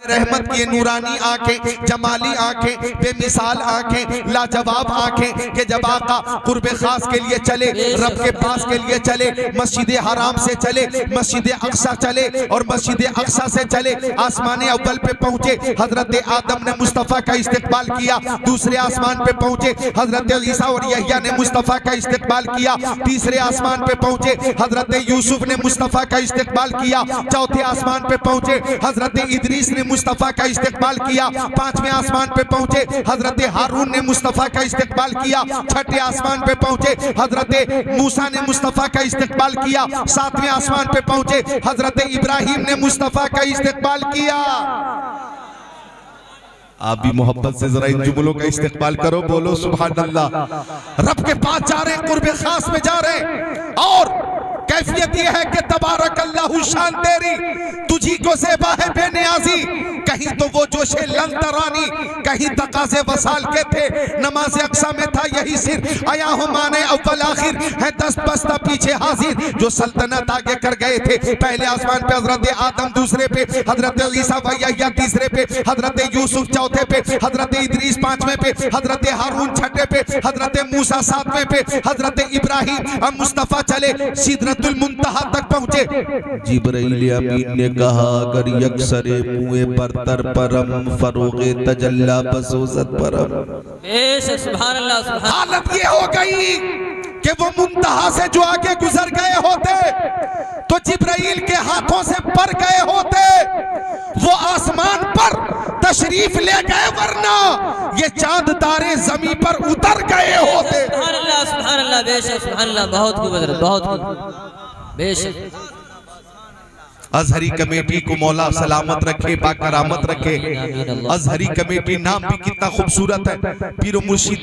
रहमत की नूरानी आंखें, जमाली आंखें, बेमिसाल आंखें, लाजवाब आंखें कि जब आका कुर्बे खास के लिए चले, रब के पास के लिए चले, मस्जिद हराम से चले, मस्जिद अक्सा चले और मस्जिद अक्सा से चले आसमान अव्वल पे पहुंचे, हजरत आदम ने मुस्तफ़ा का इस्तकबाल किया। दूसरे आसमान पे पहुंचे, हजरत ईसा और यहया ने मुस्तफ़ा का इस्तकबाल किया। तीसरे आसमान पे पहुंचे, हजरत यूसुफ ने मुस्तफ़ा का इस्तकबाल किया। चौथे आसमान पे पहुंचे, हजरत इदरीस ने मुस्तफ़ा का इस्तकबाल किया। पांचवें आसमान पे पहुंचे, हजरत हारून ने मुस्तफ़ा का इस्तकबाल किया। छठे आसमान पे पहुंचे, हजरत मूसा ने मुस्तफ़ा का इस्तकबाल किया। सातवें आसमान पे पहुंचे, हजरत इब्राहिम ने मुस्तफ़ा का इस्तकबाल किया। आप भी मोहब्बत से जरा इन जुमलों का इस्तेमाल करो, बोलो सुभान अल्लाह। रब के पास जा रहे हैं, कुर्बे खास में जा रहे हैं और कैफियत यह है कि तबारक अल्लाहु शान तेरी, तुझी को ज़ेबा है बेनियाज़ी। कहीं तो वो जोशे लंग तरानी, कहीं तकाज़े वसाल के थे। नमाज अक्सा में था यही सिर, आया हो माने अव्वल आखिर है, 10 बस्ता पीछे हाजिर। जो सल्तनत आगे कर गए थे, पहले आसमान पे हजरत आदम, दूसरे पे हजरत ईसा व यहया, तीसरे पे हजरत यूसुफ, चौथे पे हजरत इदरीस, पांचवें पे हजरत हारून, छठे पे हजरत मूसा, सातवें पे हजरत इब्राहिम। अब मुस्तफ़ा चले सिदरतुल मुंतहा तक पहुंचे। जिब्राइल अमीन ने कहा अगर यकसरे मुए पर तर परम फरोगे तजल्ला बसोसत परम। सुभान अल्लाह, सुभान। हालत ये हो गई कि वो मुंतहा से जो आगे गुजर गए होते तो जिब्राइल के हाथों से पर गए होते, वो आसमान पर तशरीफ ले गए, वरना ये चांद तारे जमीन पर उतर गए होते। सुभान अल्लाह, सुभान अल्लाह, बेशक सुभान अल्लाह। बहुत खूब हज़रत, बहुत खूब, बेशक। अजहरी कमेटी को मौला सलामत रखे, बाकरामत रखे। अजहरी कमेटी नाम भी कितना खूबसूरत है, पीरो मुर्शिद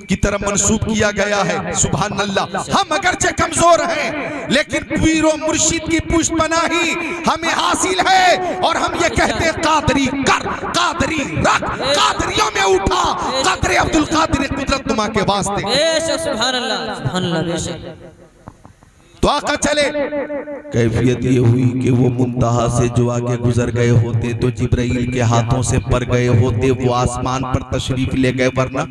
की तरफ मंसूब किया गया है। सुभान अल्लाह। हम अगरचे कमजोर हैं लेकिन पीरो मुर्शिद की पुष्पनाही हमें हासिल है और हम ये कहते हैं कादरी कर, कादरी रख, कादरियों में उठा, कादरी अब्दुल कादिर कुदरत नुमा के वास्ते। बेशक सुभान अल्लाह, सुभान अल्लाह, बेशक। तो आका चले, कैफियत ये हुई कि वो मुंतहा से जो आगे गुजर गए होते तो जिब्राइल के हाथों से पर गए होते, वो आसमान पर तशरीफ ले गए, वरना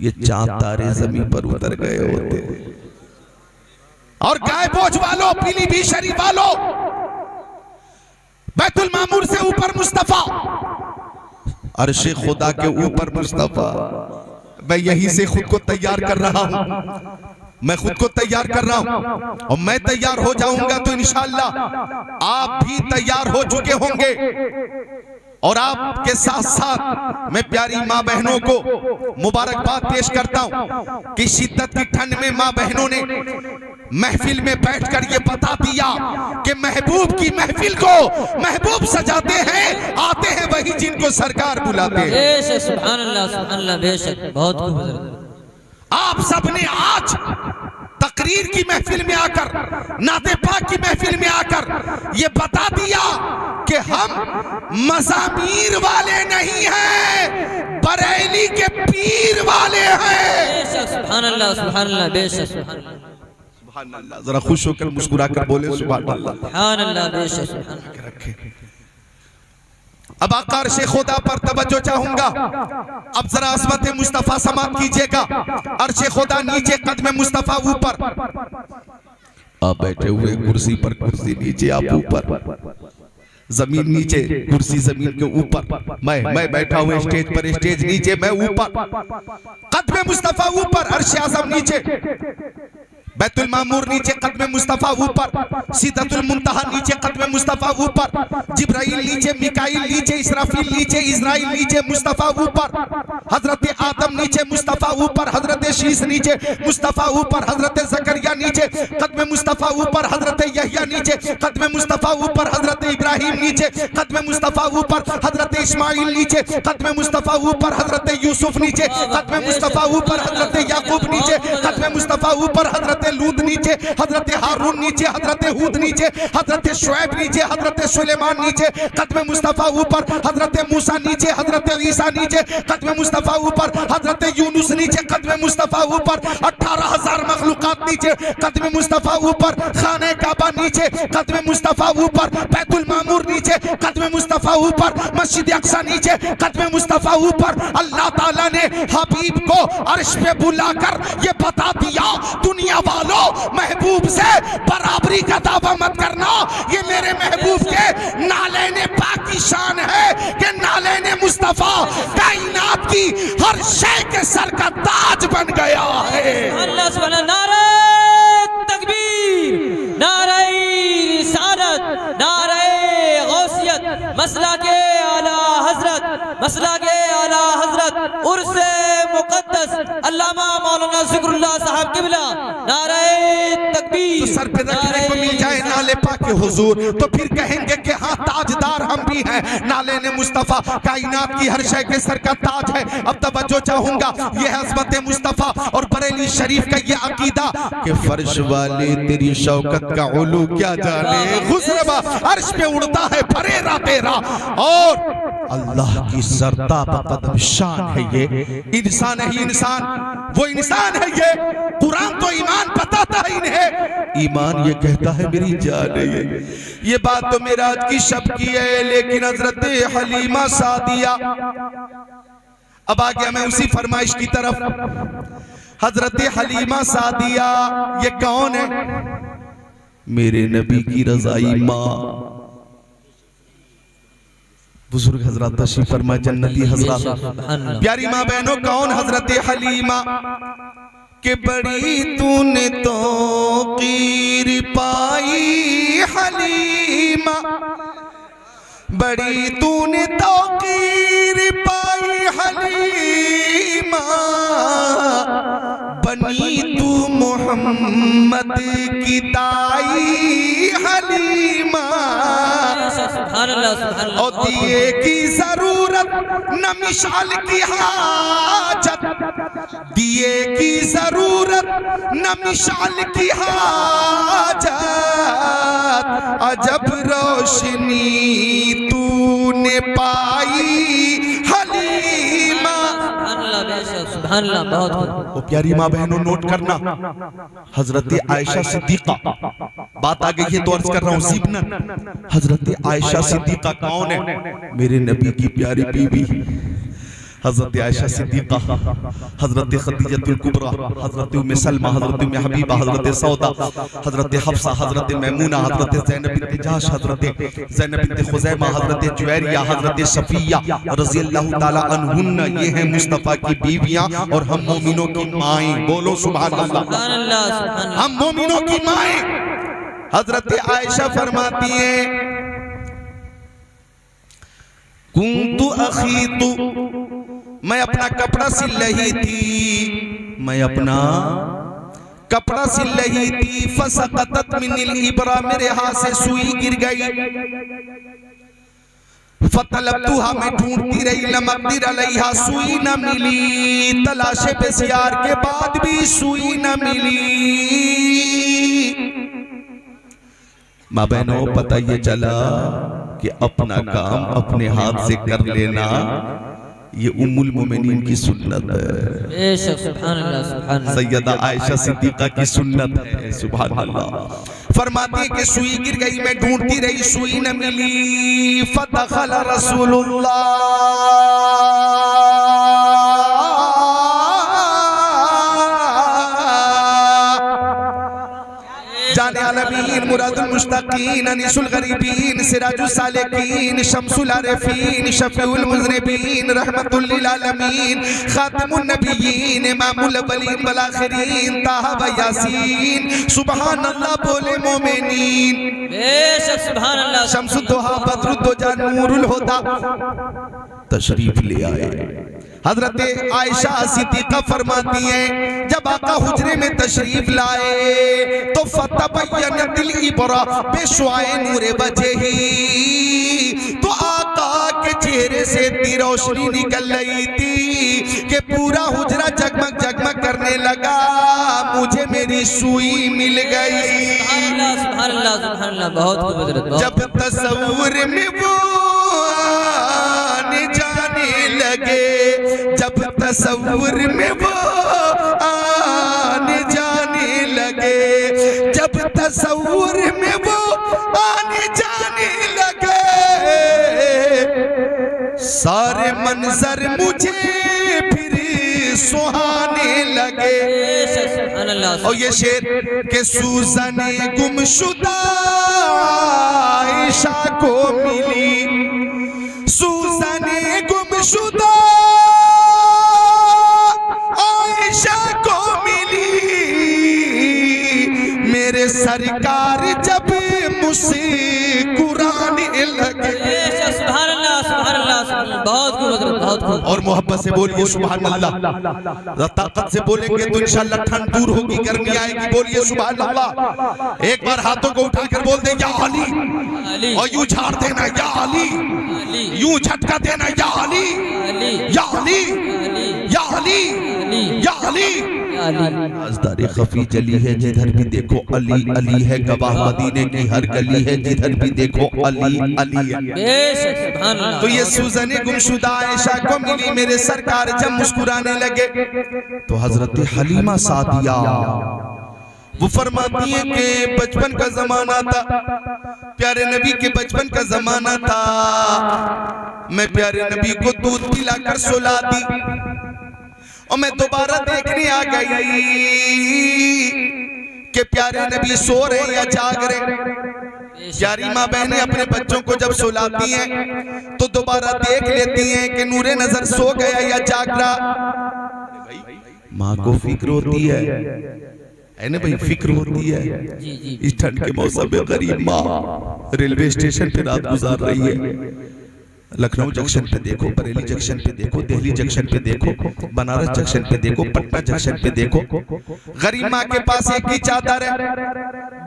ये चांद तारे जमीन पर उतर गए होते। और गाय बोझ वालों, पीलीभीत शरीफ वालों, बैतुल मामूर से ऊपर मुस्तफा, अर्शे खुदा के ऊपर मुस्तफा। मैं यहीं से खुद को तैयार कर रहा हूं, मैं खुद को तैयार कर रहा हूं और मैं तैयार हो जाऊंगा तो इंशाअल्लाह आप भी तैयार हो चुके होंगे। और आपके साथ साथ मैं प्यारी माँ बहनों को मुबारकबाद पेश करता हूं कि शिद्दत की ठंड में माँ बहनों ने महफिल में बैठकर ये बता दिया कि महबूब की महफिल को महबूब सजाते हैं, आते हैं वही जिनको सरकार बुलाते हैं। बेशक सुभान अल्लाह, सुभान अल्लाह, बेशक। बहुत खूब हज़रत। आप सबने आज तकरीर की महफिल में आकर, नाते पाक की महफिल में आकर ये बता दिया कि हम मज़ामीर वाले नहीं हैं, बरेली के पीर वाले हैं। बेशक सुभान अल्लाह, सुभान अल्लाह, बेशक सुभान अल्लाह, सुभान अल्लाह। जरा खुश होकर मुस्कुरा कर बोले सुभान अल्लाह, सुभान अल्लाह, बेशक सुभान अल्लाह। रखे। अब आका अर्शे खुदा पर तवज्जो चाहूंगा। अब जरा अज़मत मुस्तफा समात कीजिएगा। अर्शे खुदा नीचे, कदम मुस्तफा ऊपर। आप बैठे हुए कुर्सी पर, कुर्सी नीचे, आप ऊपर, जमीन नीचे, कुर्सी जमीन के ऊपर। मैं बैठा हूँ स्टेज पर, स्टेज नीचे, मैं ऊपर। कदम मुस्तफा ऊपर, अर्शे आज़म नीचे, बैतुल मामूर नीचे, कदम मुस्तफा ऊपर, सिदरतुल मुंतहा नीचे, कदम मुस्तफा ऊपर, जिब्राइल नीचे, मिकाईल नीचे, इसराफील नीचे, इज़राइल नीचे, मुस्तफा ऊपर, हजरत आदम नीचे, मुस्तफा ऊपर, हजरत शीश नीचे, मुस्तफा ऊपर, हजरत ज़करिया नीचे, कदम मुस्तफा ऊपर, हजरत यहया नीचे, कदम मुस्तफा ऊपर, हजरत इब्राहिम नीचे, कदम मुस्तफा ऊपर, हजरत इस्माइल नीचे, कदम मुस्तफा ऊपर, हजरत यूसुफ नीचे, कदम मुस्तफा ऊपर, हजरत याकूब नीचे, कदम मुस्तफा ऊपर, हजरत लूत नीचे, हजरत हारून नीचे, हजरत हूद नीचे, हजरत शुएब नीचे, हजरत सुलेमान नीचे, कदम मुस्तफा ऊपर, हजरत मूसा नीचे, हजरत ईसा नीचे, कदम मुस्तफा ऊपर, हजरत यूनुस नीचे, कदम मुस्तफा ऊपर, 18,000 मखलूकात नीचे, कदम मुस्तफा ऊपर, खाने काबा नीचे, कदम मुस्तफा ऊपर, बैतुल मामूर नीचे, कदम मुस्तफा ऊपर, मस्जिद अक्सा नीचे, कदम मुस्तफा ऊपर। अल्लाह ताला ने हबीब को अर्श पे बुलाकर ये बता दिया, दुनिया वालों महबूब से बराबरी का दावा मत करना, ये मेरे महबूब के नालेने पाक की शान है कि नालेने मुस्तफा कायनात की हर शय के सर का ताज बन गया है। अल्लाह सुभान, नारे तकबीर, नारे रिसालत, नारे गौसियत, मसला के आला हजरत, मसला के आला हजरत उर्से मुकद्दस अल्लामा मौलाना ज़िक्रुल्लाह साहब किबला, नारे तकबीर। तो सर पे रखने को मिल जाए नाले पाक के हुजूर, तो फिर कहेंगे कि हाँ ताजदार हम भी हैं, नाले ने मुस्तफा कायनात की हर शय के सर का ताज है। अब तवज्जो चाहूंगा, ये अज़मत मुस्तफा और बरेली शरीफ का ये अकीदा कि फर्श वाले तेरी शौकत का उलू क्या जाने, खुसरबा अर्श पे उड़ता है फरेरा तेरा, और अल्लाह की सरता बकदम शान है ये। इंसान है इंसान, वो इंसान है ये। कुरान तो ईमान बताता है इन्हें, ईमान ये कहता है मेरी जान है ये। ये बात तो मेराज की शब की है, लेकिन हजरत हलीमा सादिया, अब आ गया मैं उसी फरमाइश की तरफ। हजरत हलीमा सादिया ये कौन है? मेरे नबी की रजाई माँ, बुजुर्ग हजरत तशरीफ फरमा, जन्नती हजरत, प्यारी माँ बहनों, कौन हजरत हलीमा? के बड़ी तूने तो कीर पाई हलीमा, बड़ी तूने तो कीर पाई हलीमा, बनी तू मोहम्मद की ताई हलीमा। और दिए की जरूरत न मिसाल की हाजत, दिए की जरूरत न मिसाल की हाजत, अजब रोशनी तूने पाई हलीमा। ओ प्यारी माँ बहनों, नोट करना, हजरत आयशा सिद्दीका, बात आ गई है तो अर्ज कर रहा हूँ सीबनन। हजरत आयशा सिद्दीका कौन है? मेरे नबी की प्यारी बीवी हजरत आयशा सिद्दीका, हजरत खदीजतुल कुबरा, हजरत उम्मे सलमा, हजरत उम्मे हबीबा, हजरत सौदा, हजरत हफ्सा, हजरत मैमूना, हजरत ज़ैनब बिन्त जहश, हजरत ज़ैनब बिन्त खुज़ैमा, हजरत जुवैरिया, हजरत सफिया रज़ियल्लाहु ताला अन्हुन्ना, ये हैं मुस्तफ़ा की बीवियां और हम मोमिनों की माएं। बोलो सुभान अल्लाह, हम मोमिनों की माएं। हजरत आयशा फरमाती हैं, कुंतु अखीतु, मैं अपना कपड़ा सिल रही थी, मैं अपना कपड़ा सिल रही थी, फसकतत मिनिल इबरा, मेरे हाथ से सुई गिर गई, फतलबतुहा, मैं ढूंढती रही, लमकदिर अलैहा, सुई न मिली, तलाशे बेसियार के बाद भी सुई न मिली। माँ बहनों, पता ये चला कि अपना काम अपने हाथ से कर लेना ये उम्मुल मोमिनीन की सुन्नत है। सैयदा आयशा सिद्दीका की सुन्नत है। सुभान अल्लाह। फरमाती है कि सुई गिर गई, मैं ढूंढती रही, सुई न मिली, फदखल रसूलुल्लाह, जाने आलमीन, मुरादुल मुश्ताकीन, अनीसुल गरीबीन, सिराजुल सालिकीन, शम्सुल आरिफीन, शफीउल मुज़निबीन, रहमतुल लिल आलमीन, खातिमुन नबिय्यीन, इमामुल अव्वलीन वल आखिरीन, ताहा व यासीन। सुभान अल्लाह बोले मोमिनीन, बेशक सुभान अल्लाह। शम्सुद्दोहा, बद्रुद्दोजा, नूरुल हुदा तशरीफ ले आए। हजरत आयशा सिद्दीका फरमाती हैं, जब आका हुजरे में तशरीफ लाए तो फतबय्यनतिल इबरा बेशुआए नूरे वजही, तो आका के चेहरे से इतनी रोशनी निकल रही थी कि पूरा हुजरा जगमग जगमग करने लगा, मुझे मेरी सुई मिल गई। सुभान अल्लाह, बहुत खूब हजरत, जब तसव्वुर में वो आने जाने लगे, जब तसव्वुर में वो आने जाने लगे, जब तसव्वुर में वो आने जाने लगे, सारे मंजर मुझे फिर सुहाने लगे। और ये शेर के सूजने गुमशुदा आयशा को मिली, सूजने गुमशुदा आयशा को मिली, मेरे सरकार जब मुस्कुराने लगे। बहुत खूब हजरत, बहुत खूब। और मोहब्बत से बोलिए सुभान अल्लाह। ताकत से बोलेंगे तो इंशाअल्लाह ठंड दूर होगी, गर्मी आएगी। बोलिए सुभान अल्लाह। एक बार हाथों को उठाकर बोल दे या अली, और यूं झाड़ देना या अली, यूं झटका देना या अली, या अली, या अली, या अली। राज़दार खफी जली है जिधर भी देखो अली अली है, गवाह मदीने की हर गली है जिधर भी देखो अली अली है। तो ये सूजने गुमशुदा आयशा को मिली, मेरे सरकार जब मुस्कुराने लगे। तो हजरत हलीमा सादिया वो फरमाती है कि बचपन का जमाना था, प्यारे नबी के बचपन का जमाना था, मैं प्यारे नबी को दूध पिलाकर सुला दी और मैं दोबारा देखने आ गई कि प्यारे नबी सो रहे या जाग रहे। प्यारी माँ बहनें अपने बच्चों को जब सुलाती हैं तो दोबारा देख लेती हैं कि नूरे नजर सो गया या जाग रहा। माँ को फिक्र होती है ना भाई, फिक्र होती है। इस ठंड के मौसम में गरीब माँ रेलवे स्टेशन पे रात गुजार रही है। लखनऊ जंक्शन पे देखो, बरेली जंक्शन पे देखो, दिल्ली जंक्शन पे देखो, बनारस जंक्शन पे देखो, पटना जंक्शन पे देखो। गरीब माँ के पास एक ही चादर है,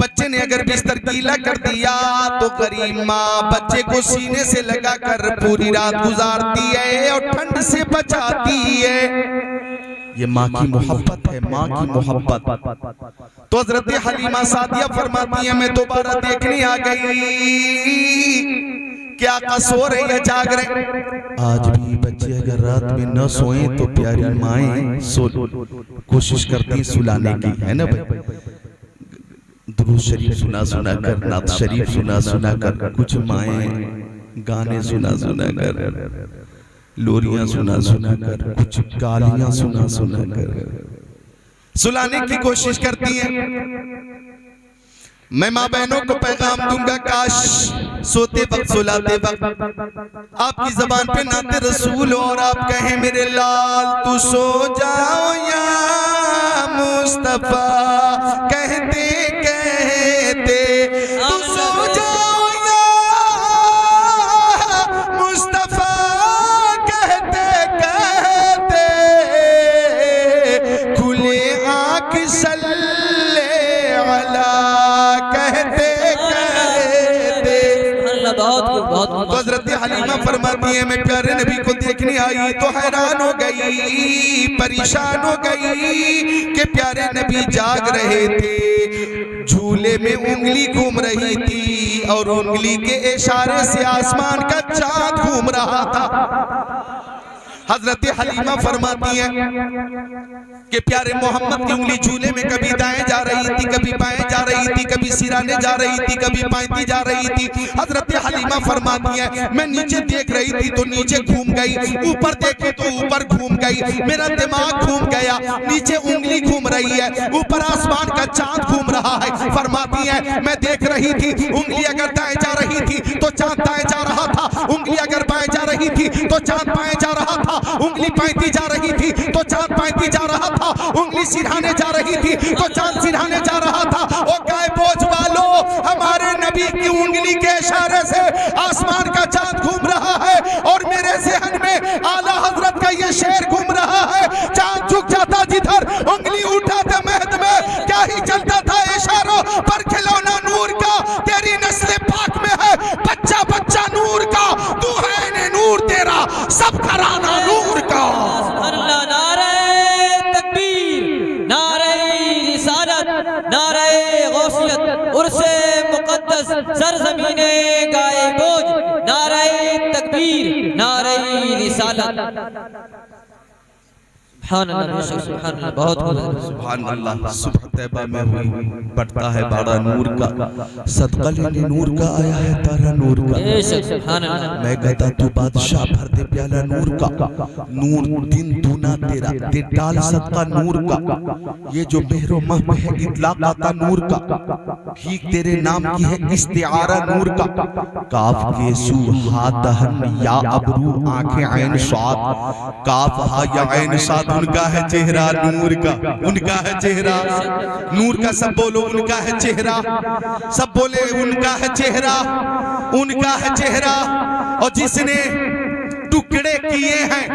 बच्चे ने अगर बिस्तर गीला कर दिया तो गरीब माँ बच्चे को सीने से लगाकर पूरी रात गुजारती है और ठंड से बचाती है। ये माँ की मोहब्बत है, माँ की मोहब्बत। तो हजरत हलीमा सादिया फरमाती है मैं दोबारा देखने आ गई क्या सो रहे या जाग रहे। आज भी बच्चे अगर रात में न सोएं तो प्यारी माएं कोशिश करती हैं सुलाने की, है ना भाई। दुरूद शरीफ सुना सुना कर, नात शरीफ सुना सुना कर, कुछ माएं गाने सुना सुना कर, लोरियां सुना सुना कर, कुछ गालियां सुना सुना कर सुलाने की कोशिश करती हैं। मैं माँ बहनों को पैगाम दूंगा, काश सोते वक्त सुलाते वक्त आपकी जबान पे नाते रसूल और आप कहें मेरे लाल तू सो जाओ या मुस्तफा, कहते कहते तू सो जाओ या मुस्तफा, कहते कहते खुले आँख सल्ले अला, कहते कहते। बहुत हज़रत हलीमा फरमाती है मैं प्यारे नबी को देखने आई तो हैरान हो गई, परेशान हो गई कि प्यारे नबी जाग रहे थे, झूले में उंगली घूम रही थी और उंगली के इशारे से आसमान का चांद घूम रहा था। हजरत हलीमा फरमाती है कि प्यारे मोहम्मद की उंगली झूले में कभी दाएं जा रही थी, कभी बाएं जा रही थी, कभी सिराने जा रही थी, कभी पांती जा रही थी। हजरत हलीमा फरमाती है मैं नीचे देख रही थी तो नीचे घूम गई, ऊपर देखी तो ऊपर घूम गई, मेरा दिमाग घूम गया, नीचे उंगली घूम रही है, ऊपर आसमान का चांद घूम रहा है। फरमाती है मैं देख रही थी उंगली अगर दाएं जा रही थी तो चांद दाएं जा रहा था, उंगली अगर बाएं जा रही थी तो चांद बाएं जा रहा था, उंगली पैंती जा रही थी तो चांद पैंती जा रहा था, उंगली सिरहाने जा रही थी तो चांद सिरहाने जा रहा था। ओ गाय बोझ वालों, हमारे नबी की उंगली के इशारे से आसमान का चांद घूम रहा है और मेरे ज़हन में आला हजरत का ये शेर घूम रहा है, चांद झुक जाता जिधर उंगली उठाते महद में क्या ही चलता था इशारों पर, खिलौना नूर का तेरी नस्ल पाक में है, बच्चा बच्चा नूर का, तू है ने नूर तेरा सब घराना नूर का। नारे रिसालत। सुभान अल्लाह, सुभान अल्लाह, बहुत सुभान अल्लाह। सुबह तैबा में हुई बढ़ता है बाड़ा नूर का, सदका लेने नूर का आया है तारा नूर का। सुभान अल्लाह। मैं कहता तू बादशाह भर दे प्याला नूर का, नूर दिन दूना तेरा दे डाल सदका नूर का। ये जो मेहरो मह है इतलाक आता नूर का, भीख तेरे नाम की है इस्तिआरा नूर का। काफ के सू हा दहन या अबरू आंखें ऐन स्वाद, काफ हा या ऐन स्वाद उनका है चेहरा नूर का, उनका है चेहरा नूर का। सब बोलो उनका है चेहरा, सब बोले उनका है चेहरा, उनका है चेहरा। और जिसने टुकड़े किए हैं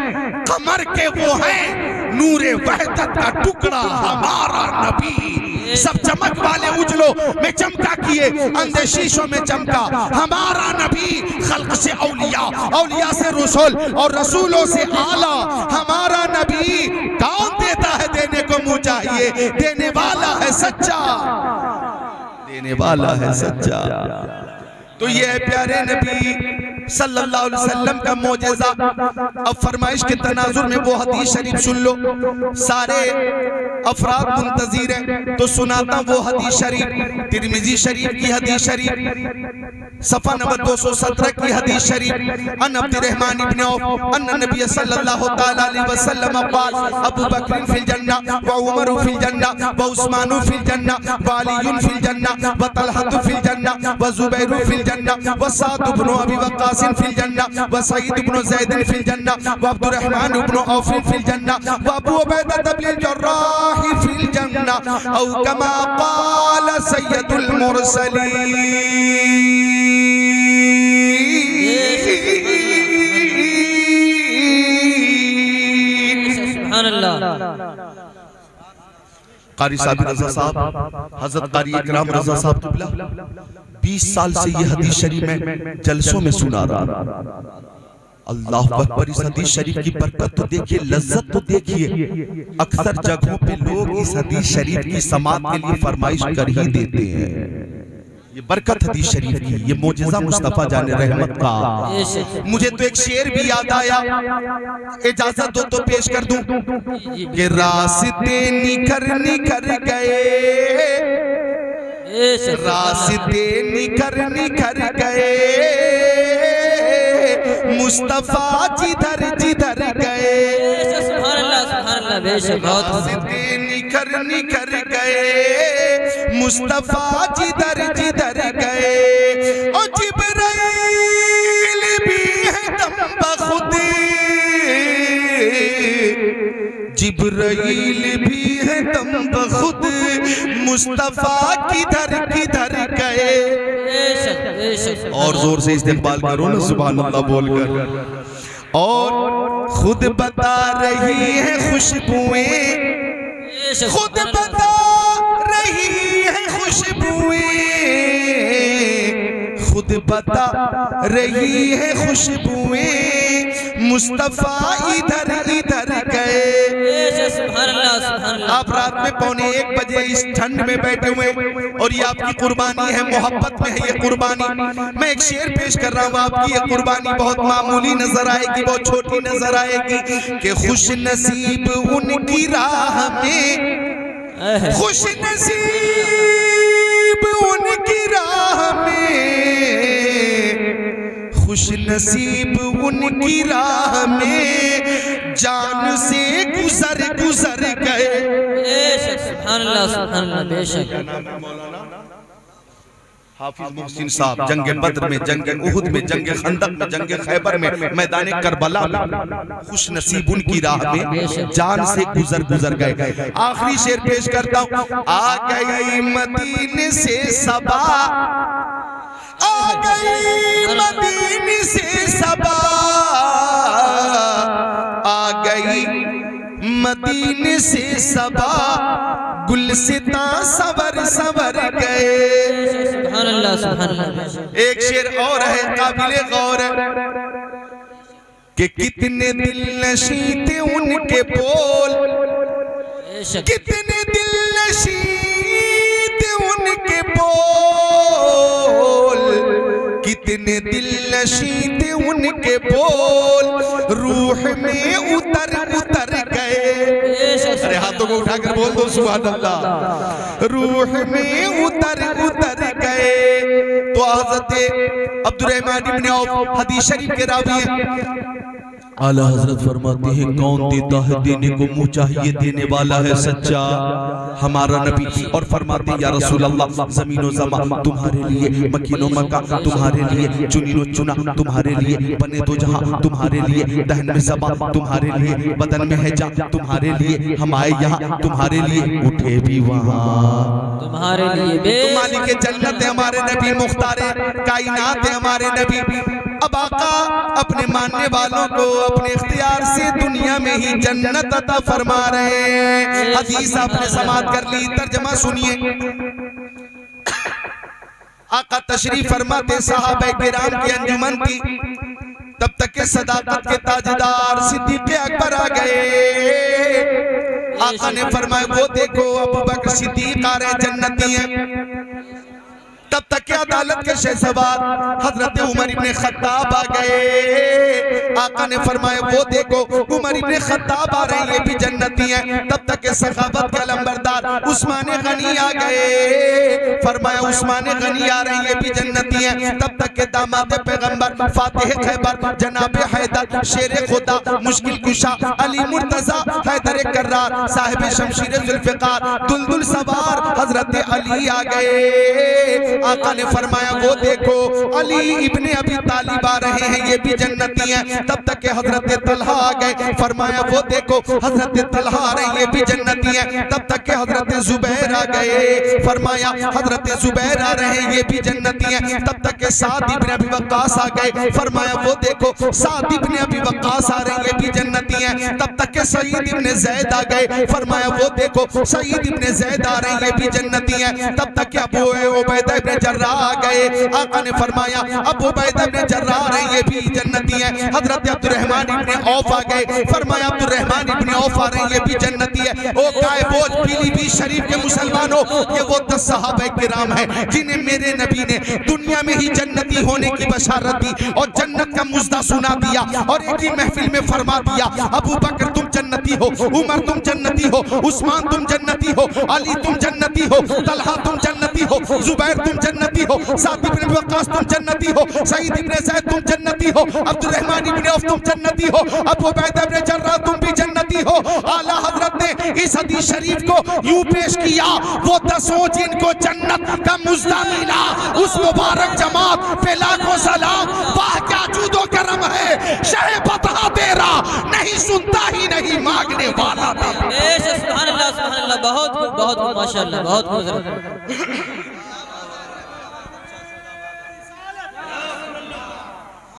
कमर के वो है नूरे वहदत का टुकड़ा हमारा नबी। सब चमक वाले उजलों में चमका किए, अंधे शीशों में चमका हमारा नबी। खल्क से औलिया, औलिया से रसूल और रसूलों से आला हमारा नबी। कौन देता है देने को मुँह चाहिए, देने वाला है सच्चा, देने वाला है सच्चा। तो ये है प्यारे नबी सल्लल्लाहु अलैहि वसल्लम का मौजज़ा। अब फरमाइश के तनाजुर में वो हदीस शरीफ सुन लो, सारे अफराद मुंतज़िर हैं तो सुनाता वो हदीस शरीफ। तिरमिज़ी शरीफ की हदीस शरीफ, सफ़ा नंबर 217 की हदीस शरीफ। अन अब्दुर्रहमान इब्न औफ अन्ना नबी सल्लल्लाहु तआला अलैहि वसल्लम क़ाल अबू बकर फिल जन्नह व उमर फिल जन्नह व उस्मान फिल जन्नह व अली फिल जन्नह व तलहा फिल जन्नह व जुबैर फिल जन्नह व साद इब्न अबी वक़ास फिल जन्नह व सईद इब्न ज़ैद फिल जन्नह व अब्दुर्रहमान इब्न औफ फिल जन्नह व अबू उबैदा इब्न जर्राह फिल जन्नह औ कमा क़ाल सय्यदुल मुरसलीन। सुभान अल्लाह। कारी साहब रज़ा साहब, हज़रत कारी इकराम रज़ा साहब 20 साल से ये हदीस शरीफ में जलसों में सुना रहा। अल्लाह अकबर। इस हदीस शरीफ की बरकत तो देखिए, लज्जत तो देखिए। अक्सर जगहों पे लोग इस हदीस शरीफ की समाअत के लिए फरमाइश कर ही देते हैं। ये बरकत हदीस शरीफ की, ये मौजज़ा मुस्तफा जाने रहमत का। मुझे तो एक शेर भी याद आया, इजाजत दो तो पेश कर दूं कि रास्ते निखर निखर गए, रास्ते निखर निखर गए, मुस्तफा जिधर जिधर गए। सुभान अल्लाह, सुभान अल्लाह, बेशक रास्ते निखर निखर गए, मुस्तफा जिधर जिधर गए। और जिब्राइल भी है दम बखुद, जिब्राइल भी है दम बखुद, मुस्तफा किधर किधर गए। और जोर से इस्तेक़बाल करो ना सुभान अल्लाह बोलकर। और खुद बता रही है खुशबुएं, खुद बता रही है खुशबुएं, खुद बता रही है खुशबुएं, मुस्तफा इधर इधर गए। आप रात में 1:45 बजे इस ठंड में बैठे हुए और ये आपकी कुर्बानी है, मोहब्बत में है ये कुर्बानी। मैं एक शेर पेश कर रहा हूँ, आपकी ये कुर्बानी बहुत मामूली नजर आएगी, बहुत छोटी नजर आएगी कि खुश नसीब उनकी राह में, खुश नसीब उनकी राह में, खुश नसीब उनकी राह में, जान से गुजर गुजर गए। सुभान अल्लाह, सुभान अल्लाह, बेशक। हाफिज मोहसिन साहब जंगे बद्र में, जंगे उहुद में, जंगे खंदक में, जंगे खैबर में, मैदाने करबला में, खुश नसीब उनकी राह में, जान से गुजर गुजर गए। आखिरी शेर पेश करता हूँ। आ गई मदीने से सबा, आ गई मदीने से सबा, आ गई मदीने से सबा, गुलसिता सवर सवर गए। सुभान अल्लाह, सुभान अल्लाह। एक शेर और है काबिले गौर है कि कितने दिल नशी थे उनके बोल, कितने दिल नशी थे उनके बोल, कितने दिल नशी थे उनके बोल, रूह में उतर उतर गए। अरे हाथों को उठाकर बोल दो सुभान अल्लाह। रूह में उतर उतर गए। तो हज़रत अब्दुर्रहमान इब्न औफ हदीस शरीफ के रावी हैं। आला हजरत फरमाते हैं कौन देता है देने को मुंह चाहिए देने वाला है सच्चा हमारा नबी। और फरमाते हैं या रसूल अल्लाह ज़मीनो ज़मा तुम्हारे लिए, मकीनो मक्का तुम्हारे लिए, चुनीनो चुना तुम्हारे लिए, बने दो जहां तुम्हारे लिए, दहन में ज़बा तुम्हारे लिए, बदन में है जा तुम्हारे लिए, हम आए यहाँ तुम्हारे लिए, उठे भी वहाँ तुम्हारे लिए। मालिक जन्नत है हमारे नबी, मुख्तारे कायनात है हमारे नबी। अब आका अपने मानने वालों को अपने इख्तियार से दुनिया में ही जन्नत अता फरमा रहे हैं। हदीस आपने समाअत कर ली, तर्जमा सुनिए। आका तशरीफ फरमाते सहाबा किराम की अंजुमन थी, तब तक के सदाकत के ताजदार सिद्दीक़ अकबर आ गए। आका ने फरमाया वो देखो अबू बकर सिद्दीक़ आ रहे जन्नती हैं। तब तक के अदालत के शहसवार हजरत उमर इब्ने खत्ताब आ गए। आका ने फरमाया वो देखो उमर इब्ने खत्ताब आ रहे हैं, ये भी जन्नती हैं। तब तक के सखावत के अलंबरदार उस्मान गनी आ गए। फरमाया उस्मान गनी आ रहे हैं, ये भी जन्नती हैं। तब तक के दामाद पैगंबर फातिह खैबर जनाब हैदर शेर खुदा मुश्किल कुशा अली मुर्तजा हैदर कर्रार साहिब शमशीर जुल्फ़िकार दुलदुल सवार हजरत अली आ गए। आका ने फरमाया वो देखो अली इब्ने अबी तालिब आ रहे हैं, ये भी जन्नती हैं। तब तक के हजरत तलहा आ गए। फरमाया वो देखो हजरत तलहा आ रहे हैं, ये भी जन्नती हैं। तब तक के हजरत जुबैर आ गए। फरमाया हजरत जुबैर आ रहे हैं, ये भी जन्नती हैं। तब तक के साद इब्ने अबी वक्कास आ गए। फरमाया वो देखो साद इब्ने अबी वक्कास आ रहे हैं, ये भी जन्नती हैं। तब तक के सईद इब्ने ज़ैद आ गए। फरमाया वो देखो सईद इब्ने ज़ैद आ रहे हैं, ये भी जन्नती हैं। तब तक के अबू उबैदा इब्ने जर्राह आ गए। आका ने फरमाया अबू उबैदा इब्ने जर्राह आ रहे हैं, ये भी जन्नती हैं। हजरत अब्दुर्रहमान इब्ने औफ आ गए। फरमाया अब्दुर्रहमान इब्ने औफ आ रहे हैं, ये भी जन्नती है। ओ काय बोझ पीलीभीत शरीफ के मुसलमानों, ये वो 10 सहाबा किराम हैं जिन्हें मेरे नबी ने दुनिया में ही जन्नती होने की बशारत दी और जन्नत का मुज़्दा सुना दिया। और एक ही महफिल में फरमा दिया अबू बकर तुम जन्नती हो, उमर तुम जन्नती हो, उस्मान तुम जन्नती हो, अली तुम जन्नती हो, तलहा तुम जन्नती हो, जुबैर तुम जन्नती हो, साद इब्ने वक्कास तुम जन्नती हो, सईद इब्ने ज़ैद तुम जन्नती हो, अब्दुर्रहमान इब्ने औफ तुम जन्नती हो, अबू उबैदा इब्ने जर्राह तुम भी जन्नती हो। आला हजरत ने इस हदीस शरीफ को यूं पेश किया, वो 10 जिनको जन्नत का मुज़्दा मिला उस मुबारक जमात पे लाखों सलाम। वाह क्या जूदो करम है, शह बता दे रहा नहीं सुनता ही नहीं मांगने वाला। सुभान अल्लाह बहुत माशाअल्लाह बहुत